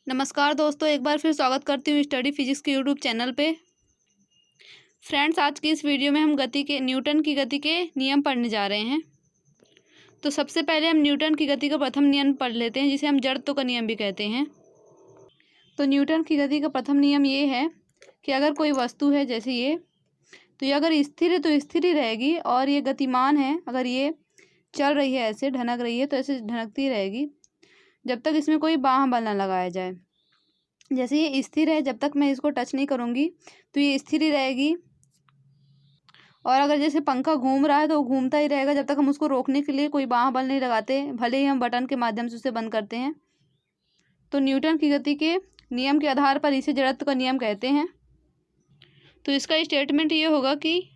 नमस्कार दोस्तों, एक बार फिर स्वागत करती हूँ स्टडी फिजिक्स के यूट्यूब चैनल पे। फ्रेंड्स, आज की इस वीडियो में हम न्यूटन की गति के नियम पढ़ने जा रहे हैं। तो सबसे पहले हम न्यूटन की गति का प्रथम नियम पढ़ लेते हैं, जिसे हम जड़त्व का नियम भी कहते हैं। तो न्यूटन की गति का प्रथम नियम ये है कि अगर कोई वस्तु है जैसे ये, तो ये अगर स्थिर है तो स्थिर ही रहेगी, और ये गतिमान है, अगर ये चल रही है, ऐसे ढनक रही है तो ऐसे ढनकती रहेगी जब तक इसमें कोई बाह्य बल ना लगाया जाए। जैसे ये स्थिर है, जब तक मैं इसको टच नहीं करूँगी तो ये स्थिर ही रहेगी। और अगर जैसे पंखा घूम रहा है तो वो घूमता ही रहेगा जब तक हम उसको रोकने के लिए कोई बाह्य बल नहीं लगाते, भले ही हम बटन के माध्यम से उसे बंद करते हैं। तो न्यूटन की गति के नियम के आधार पर इसे जड़त्व का नियम कहते हैं। तो इसका स्टेटमेंट ये होगा कि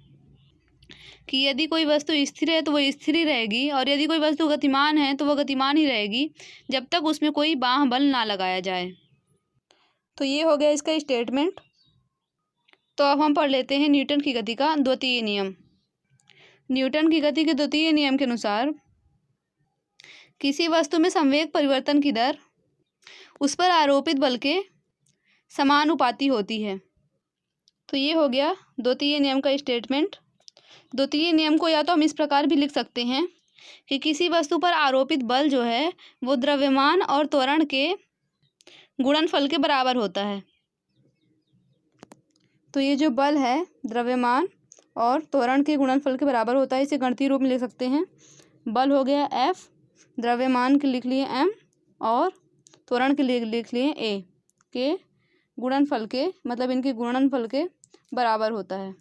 यदि कोई वस्तु स्थिर है तो वो स्थिर ही रहेगी, और यदि कोई वस्तु गतिमान है तो वह गतिमान ही रहेगी जब तक उसमें कोई बाह्य बल ना लगाया जाए। तो ये हो गया इसका स्टेटमेंट। तो अब हम पढ़ लेते हैं न्यूटन की गति का द्वितीय नियम। न्यूटन की गति के द्वितीय नियम के अनुसार किसी वस्तु में संवेग परिवर्तन की दर उस पर आरोपित बल के समानुपाती होती है। तो ये हो गया द्वितीय नियम का स्टेटमेंट। द्वितीय नियम को या तो हम इस प्रकार भी लिख सकते हैं कि किसी वस्तु पर आरोपित बल जो है वो द्रव्यमान और त्वरण के गुणनफल के बराबर होता है। तो ये जो बल है द्रव्यमान और त्वरण के गुणनफल के बराबर होता है। इसे गणितीय रूप में लिख सकते हैं। बल हो गया F, द्रव्यमान के लिख लिए M, और त्वरण के लिए लिख लिए A के गुणनफल के, मतलब इनके गुणनफल के बराबर होता है।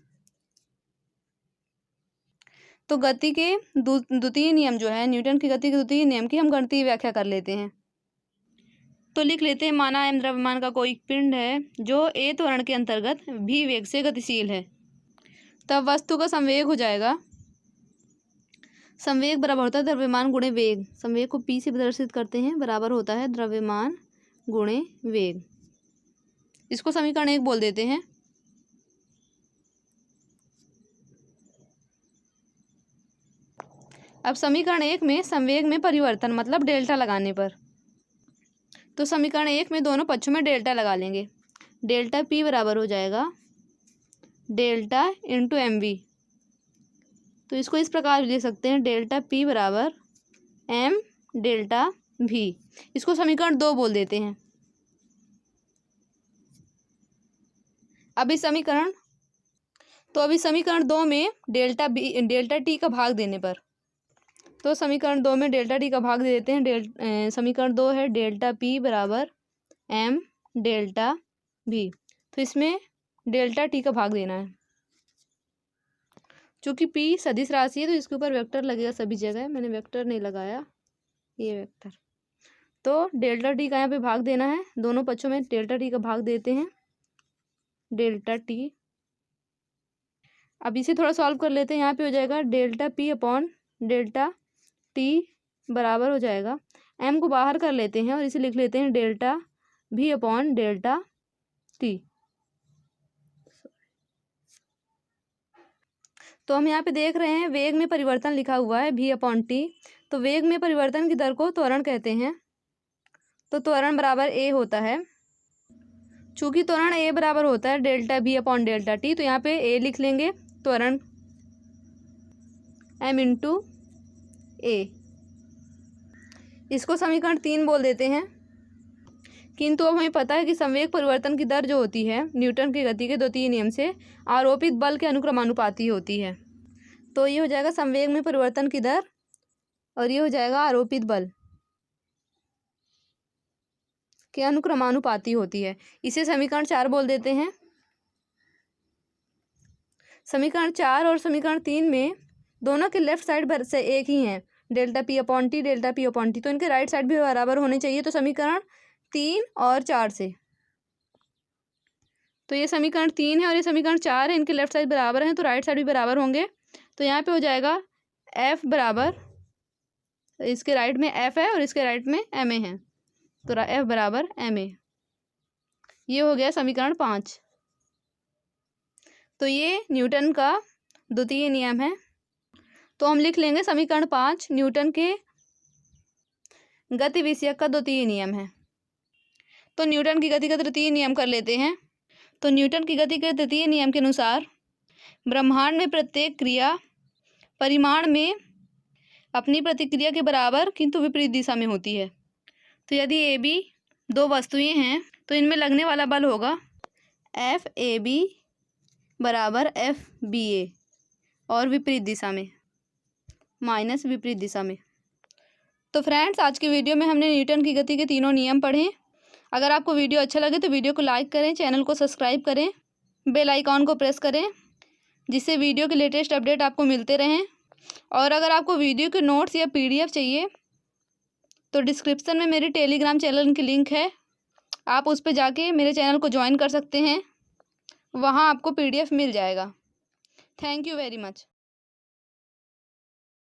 तो गति के द्वितीय नियम जो है, न्यूटन की गति के द्वितीय नियम की हम गणितीय व्याख्या कर लेते हैं। तो लिख लेते हैं, माना m द्रव्यमान का कोई पिंड है जो a त्वरण के अंतर्गत v वेग से गतिशील है, तब वस्तु का संवेग हो जाएगा, संवेग बराबर होता है द्रव्यमान गुणे वेग। संवेग को p से प्रदर्शित करते हैं, बराबर होता है द्रव्यमान गुणे वेग। इसको समीकरण 1 बोल देते हैं। अब समीकरण 1 में संवेग में परिवर्तन मतलब डेल्टा लगाने पर, तो समीकरण 1 में दोनों पक्षों में डेल्टा लगा लेंगे। डेल्टा p बराबर हो जाएगा डेल्टा इंटू mv। तो इसको इस प्रकार लिख सकते हैं, डेल्टा p बराबर m डेल्टा v। इसको समीकरण 2 बोल देते हैं। अभी समीकरण 2 में डेल्टा t का भाग देने पर, तो समीकरण 2 में डेल्टा t का भाग दे देते हैं। समीकरण 2 है डेल्टा p बराबर m डेल्टा v। तो इसमें डेल्टा t का भाग देना है। चूँकि p सदिश राशि है तो इसके ऊपर वेक्टर लगेगा सभी जगह, मैंने वेक्टर नहीं लगाया, ये वेक्टर। तो डेल्टा t का यहाँ पे भाग देना है, दोनों पक्षों में डेल्टा t का भाग देते हैं, डेल्टा t। अब इसे थोड़ा सॉल्व कर लेते हैं। यहाँ पे हो जाएगा delta p upon delta t बराबर हो जाएगा, m को बाहर कर लेते हैं और इसे लिख लेते हैं delta v upon delta t। तो हम यहाँ पे देख रहे हैं वेग में परिवर्तन लिखा हुआ है v अपॉन t। तो वेग में परिवर्तन की दर को त्वरण कहते हैं। तो त्वरण बराबर a होता है। चूँकि त्वरण a बराबर होता है delta v upon delta t, तो यहाँ पे a लिख लेंगे, त्वरण m इंटू a। इसको समीकरण 3 बोल देते हैं। किंतु अब हमें पता है कि संवेग परिवर्तन की दर जो होती है न्यूटन की गति के द्वितीय नियम से आरोपित बल के अनुक्रमानुपाती होती है। तो ये हो जाएगा संवेग में परिवर्तन की दर, और ये हो जाएगा आरोपित बल के अनुक्रमानुपाती होती है। इसे समीकरण 4 बोल देते हैं। समीकरण 4 और समीकरण 3 में दोनों के लेफ्ट साइड से एक ही हैं, delta p upon T delta p upon T, तो इनके राइट साइड भी बराबर होने चाहिए। तो समीकरण 3 और 4 से, तो ये समीकरण 3 है और ये समीकरण 4 है, इनके लेफ्ट साइड बराबर हैं तो राइट साइड भी बराबर होंगे। तो यहाँ पे हो जाएगा f बराबर, इसके राइट में f है और इसके राइट में ma है, तो f बराबर ma। ये हो गया समीकरण 5। तो ये न्यूटन का द्वितीय नियम है। तो हम लिख लेंगे समीकरण 5 न्यूटन के गति विषयक का द्वितीय नियम है। तो न्यूटन की गति का तृतीय नियम कर लेते हैं। तो न्यूटन की गति के तृतीय नियम के अनुसार ब्रह्मांड में प्रत्येक क्रिया परिमाण में अपनी प्रतिक्रिया के बराबर किंतु विपरीत दिशा में होती है। तो यदि ए बी दो वस्तुएं हैं तो इनमें लगने वाला बल होगा FAB बराबर FBA और विपरीत दिशा में माइनस विपरीत दिशा में। तो फ्रेंड्स, आज की वीडियो में हमने न्यूटन की गति के तीनों नियम पढ़े। अगर आपको वीडियो अच्छा लगे तो वीडियो को लाइक करें, चैनल को सब्सक्राइब करें, बेल आइकॉन को प्रेस करें, जिससे वीडियो के लेटेस्ट अपडेट आपको मिलते रहें। और अगर आपको वीडियो के नोट्स या PDF चाहिए तो डिस्क्रिप्शन में मेरी टेलीग्राम चैनल की लिंक है, आप उस पर जाके मेरे चैनल को ज्वाइन कर सकते हैं, वहाँ आपको PDF मिल जाएगा। Thank you very much.